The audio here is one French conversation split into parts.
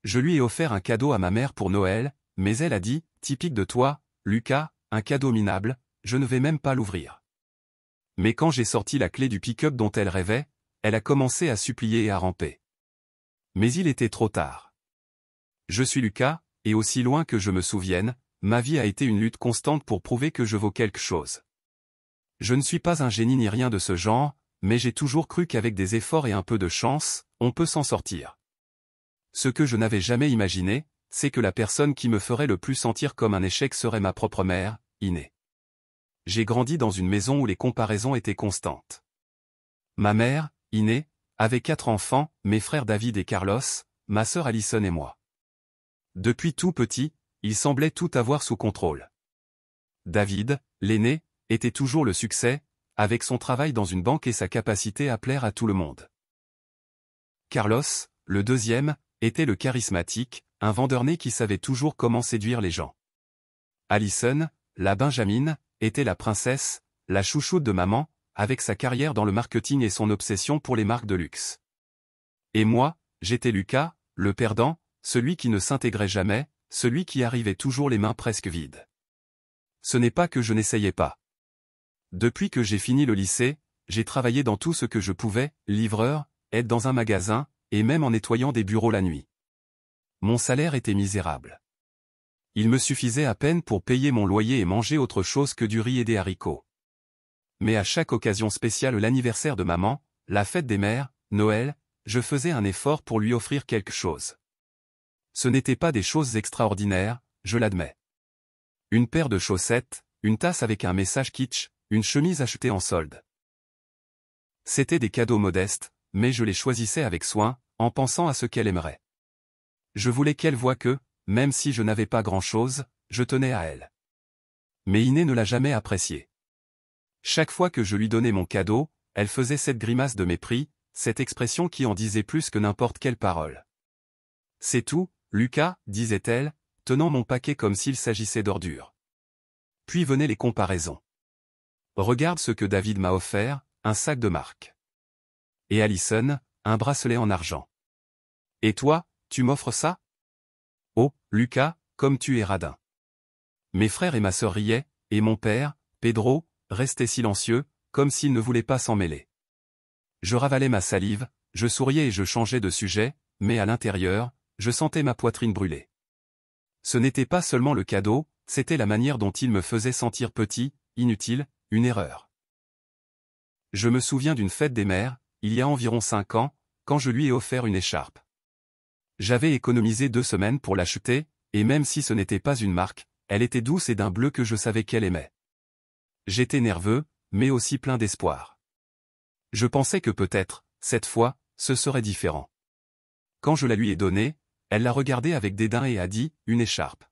Je lui ai offert un cadeau à ma mère pour Noël, mais elle a dit, typique de toi, Lucas, un cadeau minable, je ne vais même pas l'ouvrir. Mais quand j'ai sorti la clé du pick-up dont elle rêvait, elle a commencé à supplier et à ramper. Mais il était trop tard. Je suis Lucas, et aussi loin que je me souvienne, ma vie a été une lutte constante pour prouver que je vaux quelque chose. Je ne suis pas un génie ni rien de ce genre, mais j'ai toujours cru qu'avec des efforts et un peu de chance, on peut s'en sortir. Ce que je n'avais jamais imaginé, c'est que la personne qui me ferait le plus sentir comme un échec serait ma propre mère, Iné. J'ai grandi dans une maison où les comparaisons étaient constantes. Ma mère, Iné, avait 4 enfants, mes frères David et Carlos, ma sœur Alison et moi. Depuis tout petit, il semblait tout avoir sous contrôle. David, l'aîné, était toujours le succès, avec son travail dans une banque et sa capacité à plaire à tout le monde. Carlos, le deuxième, était le charismatique, un vendeur né qui savait toujours comment séduire les gens. Alison, la Benjamine, était la princesse, la chouchoute de maman, avec sa carrière dans le marketing et son obsession pour les marques de luxe. Et moi, j'étais Lucas, le perdant, celui qui ne s'intégrait jamais, celui qui arrivait toujours les mains presque vides. Ce n'est pas que je n'essayais pas. Depuis que j'ai fini le lycée, j'ai travaillé dans tout ce que je pouvais, livreur, aide dans un magasin, et même en nettoyant des bureaux la nuit. Mon salaire était misérable. Il me suffisait à peine pour payer mon loyer et manger autre chose que du riz et des haricots. Mais à chaque occasion spéciale, l'anniversaire de maman, la fête des mères, Noël, je faisais un effort pour lui offrir quelque chose. Ce n'étaient pas des choses extraordinaires, je l'admets. Une paire de chaussettes, une tasse avec un message kitsch, une chemise achetée en solde. C'étaient des cadeaux modestes, mais je les choisissais avec soin, en pensant à ce qu'elle aimerait. Je voulais qu'elle voie que, même si je n'avais pas grand-chose, je tenais à elle. Mais Iné ne l'a jamais apprécié. Chaque fois que je lui donnais mon cadeau, elle faisait cette grimace de mépris, cette expression qui en disait plus que n'importe quelle parole. « C'est tout, Lucas, disait-elle, tenant mon paquet comme s'il s'agissait d'ordures. Puis venaient les comparaisons. Regarde ce que David m'a offert, un sac de marque. Et Alison, un bracelet en argent. Et toi, tu m'offres ça? Oh, Lucas, comme tu es radin. Mes frères et ma sœur riaient, et mon père, Pedro, restait silencieux, comme s'il ne voulait pas s'en mêler. Je ravalais ma salive, je souriais et je changeais de sujet, mais à l'intérieur, je sentais ma poitrine brûler. Ce n'était pas seulement le cadeau, c'était la manière dont il me faisait sentir petit, inutile, une erreur. Je me souviens d'une fête des mères, il y a environ 5 ans, quand je lui ai offert une écharpe. J'avais économisé 2 semaines pour l'acheter, et même si ce n'était pas une marque, elle était douce et d'un bleu que je savais qu'elle aimait. J'étais nerveux, mais aussi plein d'espoir. Je pensais que peut-être, cette fois, ce serait différent. Quand je la lui ai donnée, elle l'a regardée avec dédain et a dit, « Une écharpe.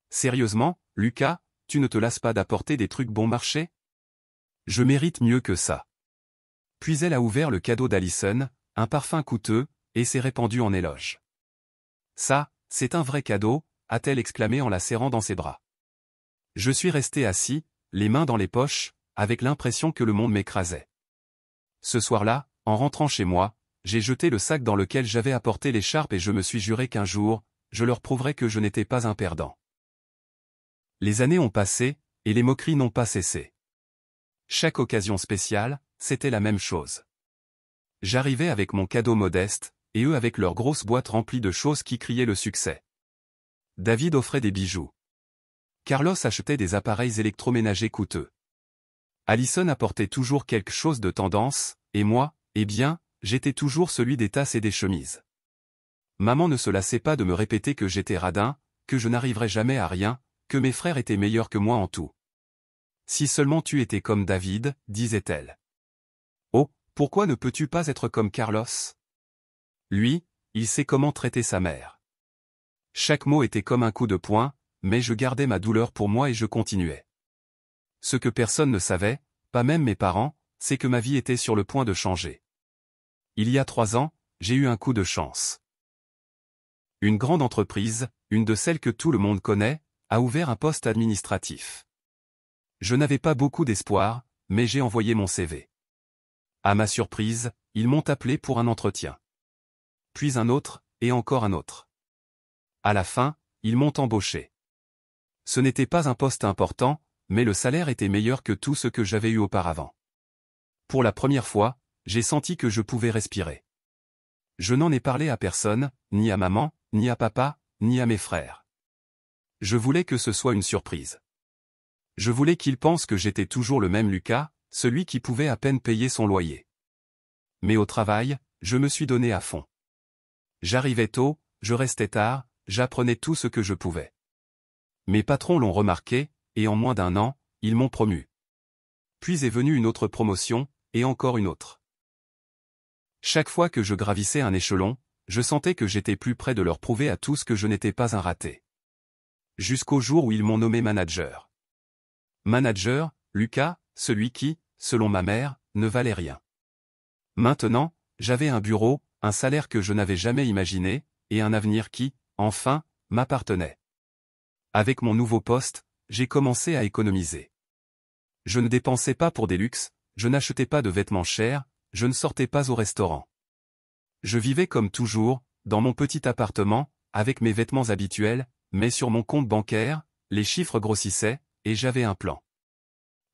Sérieusement, Lucas, tu ne te lasses pas d'apporter des trucs bon marché? Je mérite mieux que ça. » Puis elle a ouvert le cadeau d'Alison, un parfum coûteux, et s'est répandue en éloges. « Ça, c'est un vrai cadeau, » a-t-elle exclamé en la serrant dans ses bras. Je suis resté assis, les mains dans les poches, avec l'impression que le monde m'écrasait. Ce soir-là, en rentrant chez moi, j'ai jeté le sac dans lequel j'avais apporté l'écharpe et je me suis juré qu'un jour, je leur prouverais que je n'étais pas un perdant. Les années ont passé, et les moqueries n'ont pas cessé. Chaque occasion spéciale, c'était la même chose. J'arrivais avec mon cadeau modeste, et eux avec leurs grosses boîtes remplies de choses qui criaient le succès. David offrait des bijoux. Carlos achetait des appareils électroménagers coûteux. Alison apportait toujours quelque chose de tendance, et moi, eh bien, j'étais toujours celui des tasses et des chemises. Maman ne se lassait pas de me répéter que j'étais radin, que je n'arriverais jamais à rien, que mes frères étaient meilleurs que moi en tout. Si seulement tu étais comme David, disait-elle. Oh, pourquoi ne peux-tu pas être comme Carlos? Lui, il sait comment traiter sa mère. Chaque mot était comme un coup de poing, mais je gardais ma douleur pour moi et je continuais. Ce que personne ne savait, pas même mes parents, c'est que ma vie était sur le point de changer. Il y a 3 ans, j'ai eu un coup de chance. Une grande entreprise, une de celles que tout le monde connaît, a ouvert un poste administratif. Je n'avais pas beaucoup d'espoir, mais j'ai envoyé mon CV. À ma surprise, ils m'ont appelé pour un entretien. Puis un autre, et encore un autre. À la fin, ils m'ont embauché. Ce n'était pas un poste important, mais le salaire était meilleur que tout ce que j'avais eu auparavant. Pour la première fois, j'ai senti que je pouvais respirer. Je n'en ai parlé à personne, ni à maman, ni à papa, ni à mes frères. Je voulais que ce soit une surprise. Je voulais qu'ils pensent que j'étais toujours le même Lucas, celui qui pouvait à peine payer son loyer. Mais au travail, je me suis donné à fond. J'arrivais tôt, je restais tard, j'apprenais tout ce que je pouvais. Mes patrons l'ont remarqué, et en moins d'1 an, ils m'ont promu. Puis est venue une autre promotion, et encore une autre. Chaque fois que je gravissais un échelon, je sentais que j'étais plus près de leur prouver à tous que je n'étais pas un raté. Jusqu'au jour où ils m'ont nommé manager. Manager, Lucas, celui qui, selon ma mère, ne valait rien. Maintenant, j'avais un bureau, un salaire que je n'avais jamais imaginé, et un avenir qui, enfin, m'appartenait. Avec mon nouveau poste, j'ai commencé à économiser. Je ne dépensais pas pour des luxes, je n'achetais pas de vêtements chers, je ne sortais pas au restaurant. Je vivais comme toujours, dans mon petit appartement, avec mes vêtements habituels, mais sur mon compte bancaire, les chiffres grossissaient, et j'avais un plan.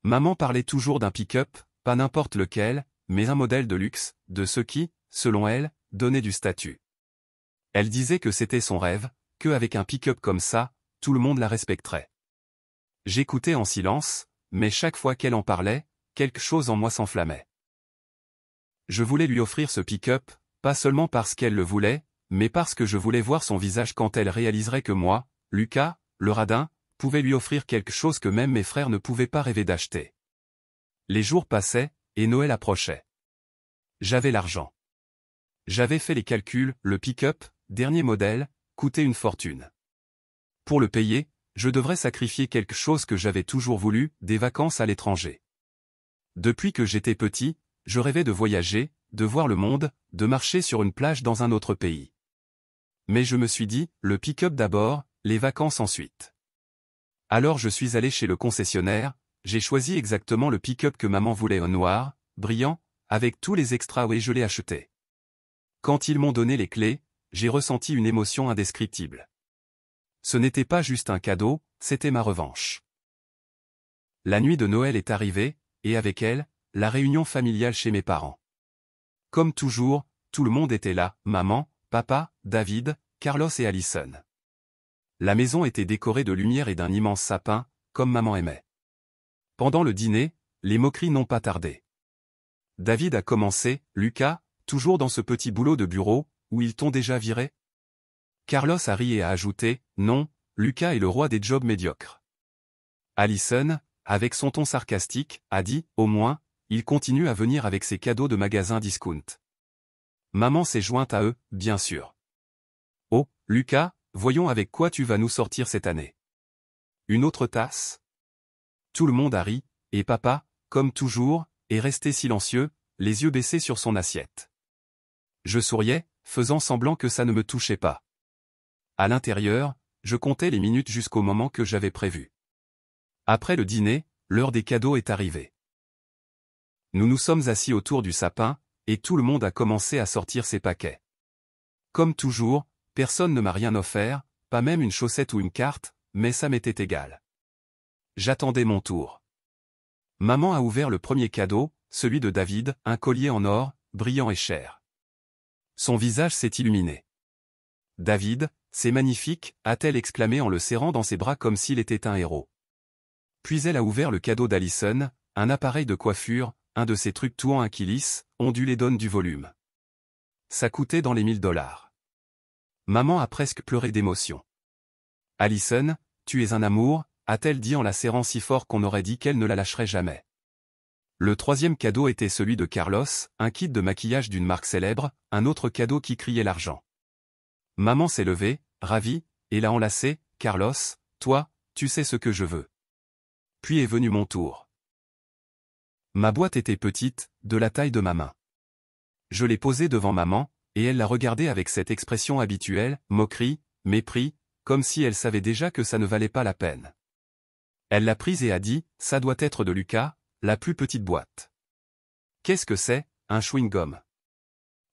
Maman parlait toujours d'un pick-up, pas n'importe lequel, mais un modèle de luxe, de ce qui, selon elle, donnait du statut. Elle disait que c'était son rêve, qu'avec un pick-up comme ça, tout le monde la respecterait. J'écoutais en silence, mais chaque fois qu'elle en parlait, quelque chose en moi s'enflammait. Je voulais lui offrir ce pick-up, pas seulement parce qu'elle le voulait, mais parce que je voulais voir son visage quand elle réaliserait que moi, Lucas, le radin, pouvais lui offrir quelque chose que même mes frères ne pouvaient pas rêver d'acheter. Les jours passaient, et Noël approchait. J'avais l'argent. J'avais fait les calculs, le pick-up, dernier modèle, coûtait une fortune. Pour le payer, je devrais sacrifier quelque chose que j'avais toujours voulu, des vacances à l'étranger. Depuis que j'étais petit, je rêvais de voyager, de voir le monde, de marcher sur une plage dans un autre pays. Mais je me suis dit, le pick-up d'abord, les vacances ensuite. Alors je suis allé chez le concessionnaire, j'ai choisi exactement le pick-up que maman voulait en noir, brillant, avec tous les extras et je l'ai acheté. Quand ils m'ont donné les clés, j'ai ressenti une émotion indescriptible. Ce n'était pas juste un cadeau, c'était ma revanche. La nuit de Noël est arrivée, et avec elle, la réunion familiale chez mes parents. Comme toujours, tout le monde était là, maman, papa, David, Carlos et Allison. La maison était décorée de lumière et d'un immense sapin, comme maman aimait. Pendant le dîner, les moqueries n'ont pas tardé. David a commencé, Lucas, toujours dans ce petit boulot de bureau, où ils t'ont déjà viré? Carlos a ri et a ajouté, non, Lucas est le roi des jobs médiocres. Allison, avec son ton sarcastique, a dit, au moins, il continue à venir avec ses cadeaux de magasin discount. Maman s'est jointe à eux, bien sûr. Oh, Lucas, voyons avec quoi tu vas nous sortir cette année. Une autre tasse? Tout le monde a ri, et papa, comme toujours, est resté silencieux, les yeux baissés sur son assiette. Je souriais, faisant semblant que ça ne me touchait pas. À l'intérieur, je comptais les minutes jusqu'au moment que j'avais prévu. Après le dîner, l'heure des cadeaux est arrivée. Nous nous sommes assis autour du sapin, et tout le monde a commencé à sortir ses paquets. Comme toujours, personne ne m'a rien offert, pas même une chaussette ou une carte, mais ça m'était égal. J'attendais mon tour. Maman a ouvert le premier cadeau, celui de David, un collier en or, brillant et cher. Son visage s'est illuminé. David, c'est magnifique, a-t-elle exclamé en le serrant dans ses bras comme s'il était un héros. Puis elle a ouvert le cadeau d'Allison, un appareil de coiffure, un de ces trucs tout en un qui lisse, ondule et donne du volume. Ça coûtait dans les $1000. Maman a presque pleuré d'émotion. Allison, tu es un amour, a-t-elle dit en la serrant si fort qu'on aurait dit qu'elle ne la lâcherait jamais. Le troisième cadeau était celui de Carlos, un kit de maquillage d'une marque célèbre, un autre cadeau qui criait l'argent. Maman s'est levée, ravie, et l'a enlacé, Carlos, toi, tu sais ce que je veux. Puis est venu mon tour. Ma boîte était petite, de la taille de ma main. Je l'ai posée devant maman, et elle l'a regardée avec cette expression habituelle, moquerie, mépris, comme si elle savait déjà que ça ne valait pas la peine. Elle l'a prise et a dit, ça doit être de Lucas, la plus petite boîte. Qu'est-ce que c'est, un chewing-gum?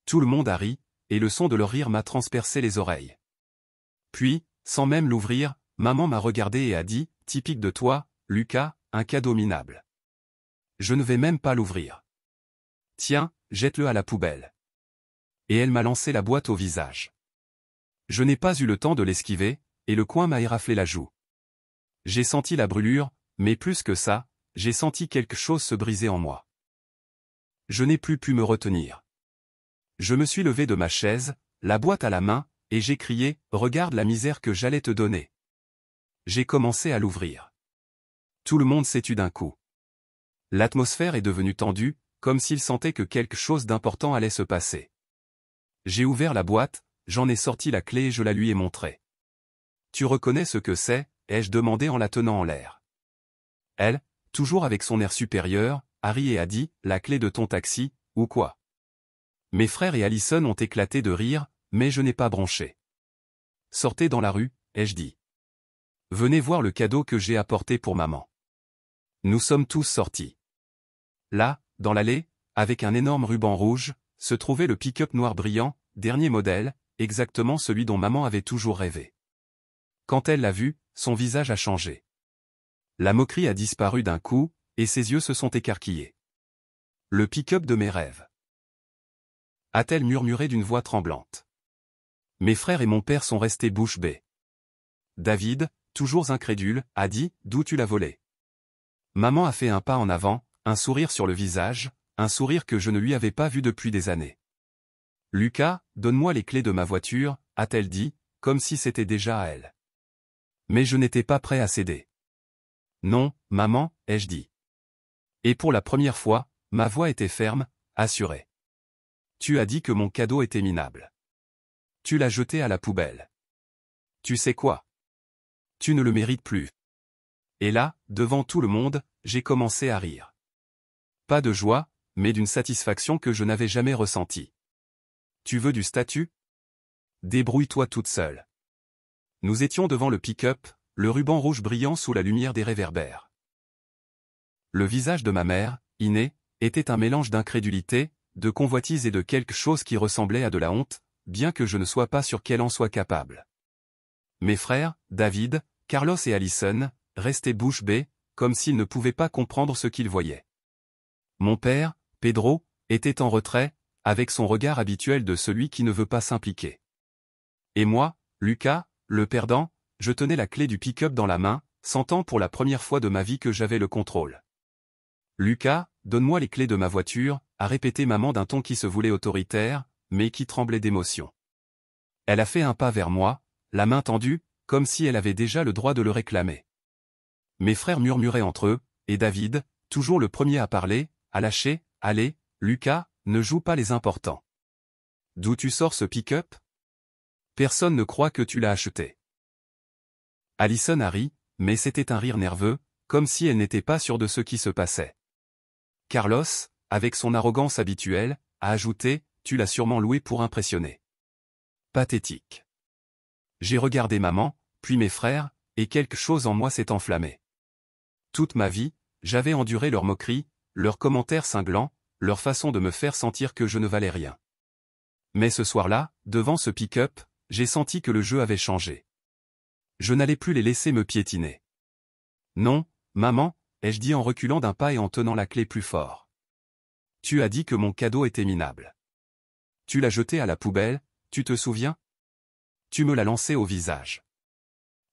Tout le monde a ri, et le son de leur rire m'a transpercé les oreilles. Puis, sans même l'ouvrir, maman m'a regardé et a dit, typique de toi, Lucas, un cadeau minable. Je ne vais même pas l'ouvrir. Tiens, jette-le à la poubelle. Et elle m'a lancé la boîte au visage. Je n'ai pas eu le temps de l'esquiver, et le coin m'a éraflé la joue. J'ai senti la brûlure, mais plus que ça, j'ai senti quelque chose se briser en moi. Je n'ai plus pu me retenir. Je me suis levé de ma chaise, la boîte à la main, et j'ai crié, « Regarde la misère que j'allais te donner !» J'ai commencé à l'ouvrir. Tout le monde s'est tu d'un coup. L'atmosphère est devenue tendue, comme s'il sentait que quelque chose d'important allait se passer. J'ai ouvert la boîte, j'en ai sorti la clé et je la lui ai montrée. « Tu reconnais ce que c'est ?» ai-je demandé en la tenant en l'air. Elle, toujours avec son air supérieur, a ri et a dit, « La clé de ton taxi, ou quoi ?» Mes frères et Allison ont éclaté de rire, mais je n'ai pas bronché. « Sortez dans la rue, ai-je dit. Venez voir le cadeau que j'ai apporté pour maman. » Nous sommes tous sortis. Là, dans l'allée, avec un énorme ruban rouge, se trouvait le pick-up noir brillant, dernier modèle, exactement celui dont maman avait toujours rêvé. Quand elle l'a vu, son visage a changé. La moquerie a disparu d'un coup, et ses yeux se sont écarquillés. « Le pick-up de mes rêves !» a-t-elle murmuré d'une voix tremblante. Mes frères et mon père sont restés bouche bée. David, toujours incrédule, a dit, « D'où tu l'as volé ?» Maman a fait un pas en avant, un sourire sur le visage, un sourire que je ne lui avais pas vu depuis des années. « Lucas, donne-moi les clés de ma voiture, » a-t-elle dit, comme si c'était déjà à elle. Mais je n'étais pas prêt à céder. « Non, maman, » ai-je dit. Et pour la première fois, ma voix était ferme, assurée. « Tu as dit que mon cadeau était minable. Tu l'as jeté à la poubelle. Tu sais quoi? Tu ne le mérites plus. » Et là, devant tout le monde, j'ai commencé à rire. Pas de joie, mais d'une satisfaction que je n'avais jamais ressentie. « Tu veux du statut? Débrouille-toi toute seule. » Nous étions devant le pick-up, le ruban rouge brillant sous la lumière des réverbères. Le visage de ma mère, Iné, était un mélange d'incrédulité, de convoitise et de quelque chose qui ressemblait à de la honte, bien que je ne sois pas sûr qu'elle en soit capable. Mes frères, David, Carlos et Allison, restaient bouche bée, comme s'ils ne pouvaient pas comprendre ce qu'ils voyaient. Mon père, Pedro, était en retrait, avec son regard habituel de celui qui ne veut pas s'impliquer. Et moi, Lucas, le perdant, je tenais la clé du pick-up dans la main, sentant pour la première fois de ma vie que j'avais le contrôle. « Lucas, donne-moi les clés de ma voiture », a répété maman d'un ton qui se voulait autoritaire, mais qui tremblait d'émotion. Elle a fait un pas vers moi, la main tendue, comme si elle avait déjà le droit de le réclamer. Mes frères murmuraient entre eux, et David, toujours le premier à parler, a lâché, « Allez, Lucas, ne joue pas les importants. D'où tu sors ce pick-up? Personne ne croit que tu l'as acheté. » Allison a ri, mais c'était un rire nerveux, comme si elle n'était pas sûre de ce qui se passait. Carlos, avec son arrogance habituelle, a ajouté, « Tu l'as sûrement loué pour impressionner. » Pathétique. J'ai regardé maman, puis mes frères, et quelque chose en moi s'est enflammé. Toute ma vie, j'avais enduré leurs moqueries, leurs commentaires cinglants, leur façon de me faire sentir que je ne valais rien. Mais ce soir-là, devant ce pick-up, j'ai senti que le jeu avait changé. Je n'allais plus les laisser me piétiner. « Non, maman, » ai-je dit en reculant d'un pas et en tenant la clé plus fort. « Tu as dit que mon cadeau était minable. Tu l'as jeté à la poubelle, tu te souviens? Tu me l'as lancé au visage.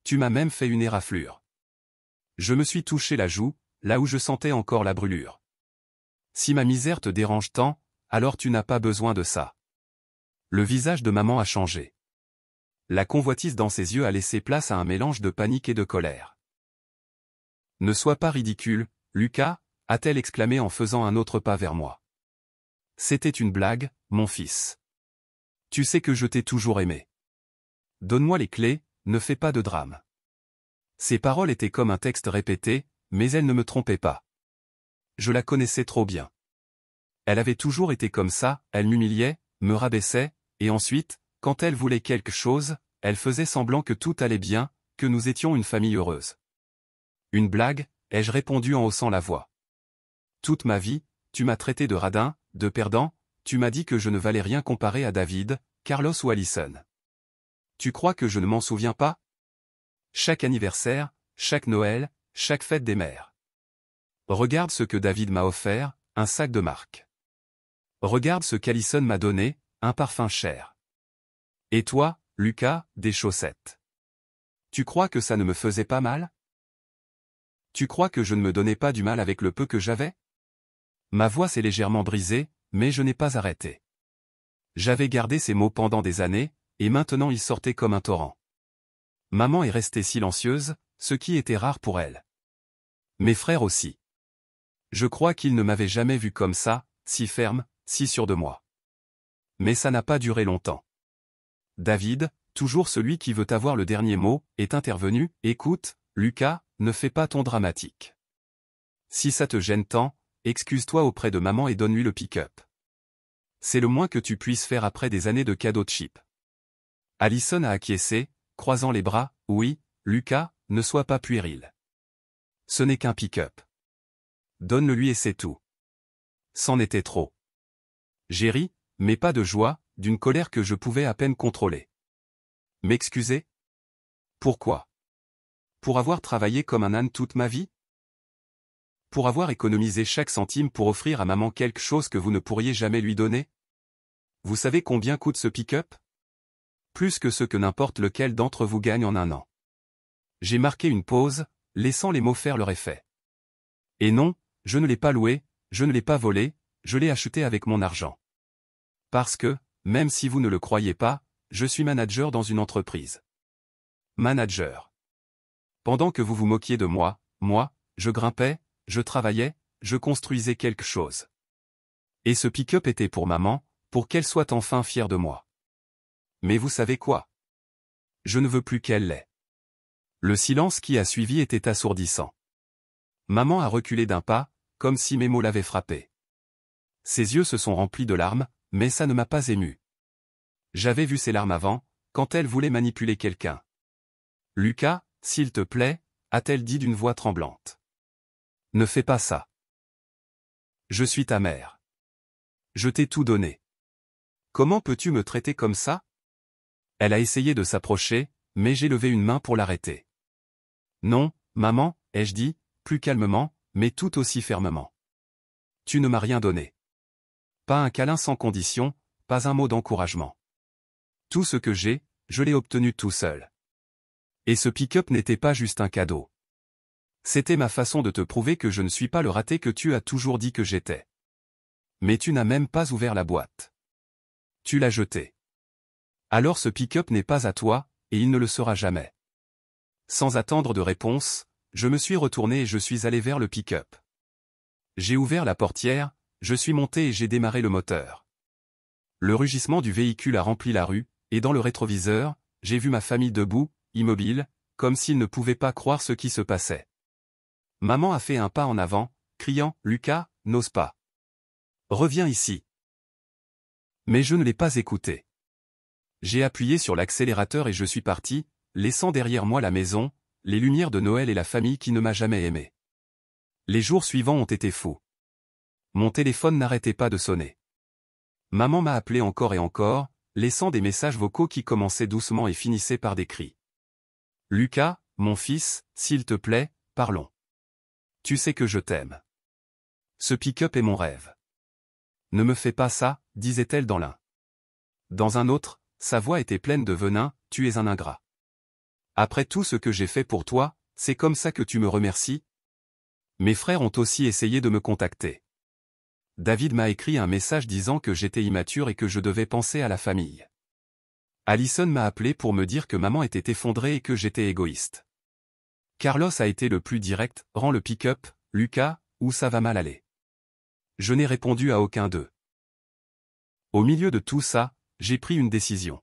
Tu m'as même fait une éraflure. Je me suis touché la joue, là où je sentais encore la brûlure. Si ma misère te dérange tant, alors tu n'as pas besoin de ça. » Le visage de maman a changé. La convoitise dans ses yeux a laissé place à un mélange de panique et de colère. « Ne sois pas ridicule, Lucas, » a-t-elle exclamé en faisant un autre pas vers moi. « C'était une blague, mon fils. Tu sais que je t'ai toujours aimé. Donne-moi les clés, ne fais pas de drame. » Ces paroles étaient comme un texte répété, mais elles ne me trompaient pas. Je la connaissais trop bien. Elle avait toujours été comme ça, elle m'humiliait, me rabaissait, et ensuite, quand elle voulait quelque chose, elle faisait semblant que tout allait bien, que nous étions une famille heureuse. « Une blague ?» ai-je répondu en haussant la voix. « Toute ma vie, tu m'as traité de radin, de perdant, tu m'as dit que je ne valais rien comparé à David, Carlos ou Allison. Tu crois que je ne m'en souviens pas? Chaque anniversaire, chaque Noël, chaque fête des mères. Regarde ce que David m'a offert, un sac de marque. Regarde ce qu'Alison m'a donné, un parfum cher. Et toi, Lucas, des chaussettes. Tu crois que ça ne me faisait pas mal? Tu crois que je ne me donnais pas du mal avec le peu que j'avais? Ma voix s'est légèrement brisée, mais je n'ai pas arrêté. J'avais gardé ces mots pendant des années, et maintenant ils sortaient comme un torrent. Maman est restée silencieuse, ce qui était rare pour elle. Mes frères aussi. Je crois qu'ils ne m'avaient jamais vu comme ça, si ferme, si sûr de moi. Mais ça n'a pas duré longtemps. David, toujours celui qui veut avoir le dernier mot, est intervenu. Écoute, Lucas, ne fais pas ton dramatique. Si ça te gêne tant, excuse-toi auprès de maman et donne-lui le pick-up. C'est le moins que tu puisses faire après des années de cadeaux cheap. Alison a acquiescé, croisant les bras. Oui, Lucas, ne sois pas puéril. Ce n'est qu'un pick-up. Donne-le-lui et c'est tout. C'en était trop. J'ai ri, mais pas de joie, d'une colère que je pouvais à peine contrôler. M'excuser? Pourquoi? Pour avoir travaillé comme un âne toute ma vie? Pour avoir économisé chaque centime pour offrir à maman quelque chose que vous ne pourriez jamais lui donner? Vous savez combien coûte ce pick-up? Plus que ce que n'importe lequel d'entre vous gagne en un an. J'ai marqué une pause, laissant les mots faire leur effet. Et non, je ne l'ai pas loué, je ne l'ai pas volé, je l'ai acheté avec mon argent. Parce que, même si vous ne le croyez pas, je suis manager dans une entreprise. Manager. Pendant que vous vous moquiez de moi, je grimpais, je travaillais, je construisais quelque chose. Et ce pick-up était pour maman, pour qu'elle soit enfin fière de moi. Mais vous savez quoi? Je ne veux plus qu'elle l'ait. Le silence qui a suivi était assourdissant. Maman a reculé d'un pas, comme si mes mots l'avaient frappée. Ses yeux se sont remplis de larmes, mais ça ne m'a pas ému. J'avais vu ses larmes avant, quand elle voulait manipuler quelqu'un. Lucas, s'il te plaît, a-t-elle dit d'une voix tremblante. Ne fais pas ça. Je suis ta mère. Je t'ai tout donné. Comment peux-tu me traiter comme ça? Elle a essayé de s'approcher, mais j'ai levé une main pour l'arrêter. Non, maman, ai-je dit, plus calmement, mais tout aussi fermement. Tu ne m'as rien donné. Pas un câlin sans condition, pas un mot d'encouragement. Tout ce que j'ai, je l'ai obtenu tout seul. Et ce pick-up n'était pas juste un cadeau. C'était ma façon de te prouver que je ne suis pas le raté que tu as toujours dit que j'étais. Mais tu n'as même pas ouvert la boîte. Tu l'as jeté. Alors ce pick-up n'est pas à toi, et il ne le sera jamais. Sans attendre de réponse, je me suis retourné et je suis allé vers le pick-up. J'ai ouvert la portière, je suis monté et j'ai démarré le moteur. Le rugissement du véhicule a rempli la rue, et dans le rétroviseur, j'ai vu ma famille debout, immobile, comme s'ils ne pouvaient pas croire ce qui se passait. Maman a fait un pas en avant, criant « Lucas, n'ose pas. Reviens ici. » Mais je ne l'ai pas écouté. J'ai appuyé sur l'accélérateur et je suis parti, laissant derrière moi la maison, les lumières de Noël et la famille qui ne m'a jamais aimé. Les jours suivants ont été fous. Mon téléphone n'arrêtait pas de sonner. Maman m'a appelé encore et encore, laissant des messages vocaux qui commençaient doucement et finissaient par des cris. « Lucas, mon fils, s'il te plaît, parlons. Tu sais que je t'aime. Ce pick-up est mon rêve. Ne me fais pas ça, disait-elle dans l'un. Dans un autre, sa voix était pleine de venin, tu es un ingrat. Après tout ce que j'ai fait pour toi, c'est comme ça que tu me remercies? Mes frères ont aussi essayé de me contacter. David m'a écrit un message disant que j'étais immature et que je devais penser à la famille. Alison m'a appelé pour me dire que maman était effondrée et que j'étais égoïste. Carlos a été le plus direct, rends le pick-up, Lucas, ou ça va mal aller. Je n'ai répondu à aucun d'eux. Au milieu de tout ça, j'ai pris une décision.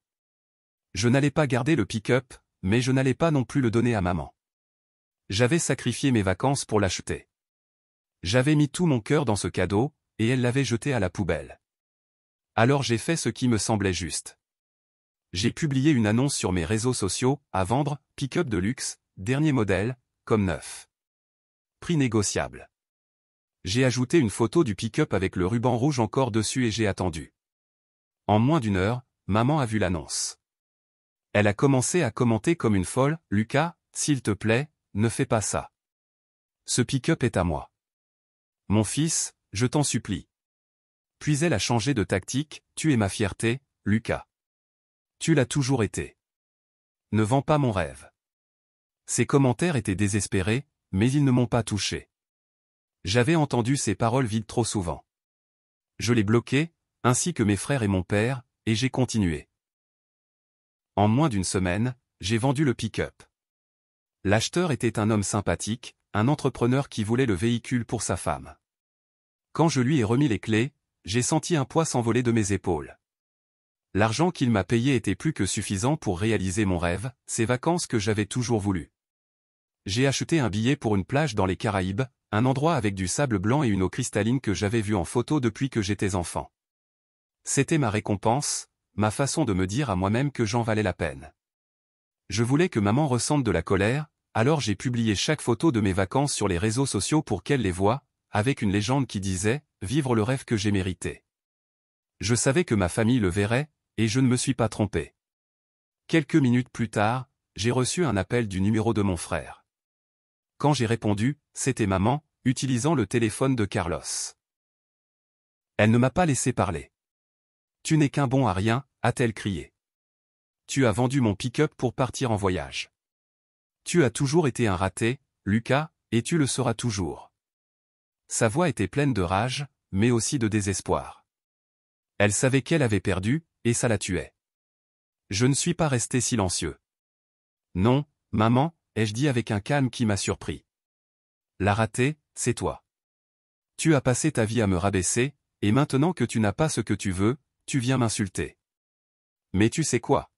Je n'allais pas garder le pick-up, mais je n'allais pas non plus le donner à maman. J'avais sacrifié mes vacances pour l'acheter. J'avais mis tout mon cœur dans ce cadeau, et elle l'avait jeté à la poubelle. Alors j'ai fait ce qui me semblait juste. J'ai publié une annonce sur mes réseaux sociaux, à vendre, pick-up de luxe, dernier modèle, comme neuf. Prix négociable. J'ai ajouté une photo du pick-up avec le ruban rouge encore dessus et j'ai attendu. En moins d'une heure, maman a vu l'annonce. Elle a commencé à commenter comme une folle, « Lucas, s'il te plaît, ne fais pas ça. Ce pick-up est à moi. Mon fils, je t'en supplie. » Puis elle a changé de tactique, « Tu es ma fierté, Lucas. Tu l'as toujours été. Ne vends pas mon rêve. » Ces commentaires étaient désespérés, mais ils ne m'ont pas touché. J'avais entendu ces paroles vides trop souvent. Je les bloquais, ainsi que mes frères et mon père, et j'ai continué. En moins d'une semaine, j'ai vendu le pick-up. L'acheteur était un homme sympathique, un entrepreneur qui voulait le véhicule pour sa femme. Quand je lui ai remis les clés, j'ai senti un poids s'envoler de mes épaules. L'argent qu'il m'a payé était plus que suffisant pour réaliser mon rêve, ces vacances que j'avais toujours voulu. J'ai acheté un billet pour une plage dans les Caraïbes, un endroit avec du sable blanc et une eau cristalline que j'avais vu en photo depuis que j'étais enfant. C'était ma récompense, ma façon de me dire à moi-même que j'en valais la peine. Je voulais que maman ressente de la colère, alors j'ai publié chaque photo de mes vacances sur les réseaux sociaux pour qu'elle les voie, avec une légende qui disait « Vivre le rêve que j'ai mérité ». Je savais que ma famille le verrait, et je ne me suis pas trompé. Quelques minutes plus tard, j'ai reçu un appel du numéro de mon frère. Quand j'ai répondu, c'était maman, utilisant le téléphone de Carlos. Elle ne m'a pas laissé parler. « Tu n'es qu'un bon à rien », a-t-elle crié. « Tu as vendu mon pick-up pour partir en voyage. Tu as toujours été un raté, Lucas, et tu le seras toujours. » Sa voix était pleine de rage, mais aussi de désespoir. Elle savait qu'elle avait perdu, et ça la tuait. Je ne suis pas resté silencieux. « Non, maman », ai-je dit avec un calme qui m'a surpris. « La ratée, c'est toi. Tu as passé ta vie à me rabaisser, et maintenant que tu n'as pas ce que tu veux, tu viens m'insulter. Mais tu sais quoi?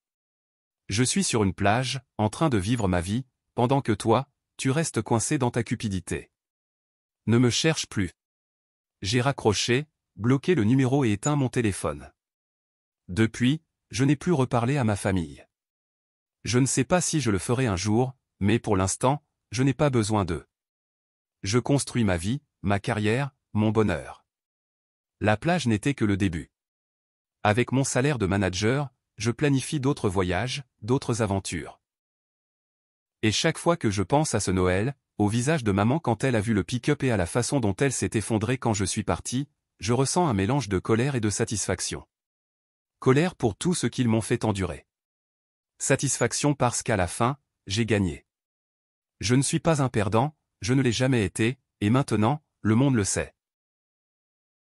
Je suis sur une plage, en train de vivre ma vie, pendant que toi, tu restes coincé dans ta cupidité. Ne me cherche plus. » J'ai raccroché, bloqué le numéro et éteint mon téléphone. Depuis, je n'ai plus reparlé à ma famille. Je ne sais pas si je le ferai un jour, mais pour l'instant, je n'ai pas besoin d'eux. Je construis ma vie, ma carrière, mon bonheur. La plage n'était que le début. Avec mon salaire de manager, je planifie d'autres voyages, d'autres aventures. Et chaque fois que je pense à ce Noël, au visage de maman quand elle a vu le pick-up et à la façon dont elle s'est effondrée quand je suis parti, je ressens un mélange de colère et de satisfaction. Colère pour tout ce qu'ils m'ont fait endurer. Satisfaction parce qu'à la fin, j'ai gagné. Je ne suis pas un perdant, je ne l'ai jamais été, et maintenant, le monde le sait.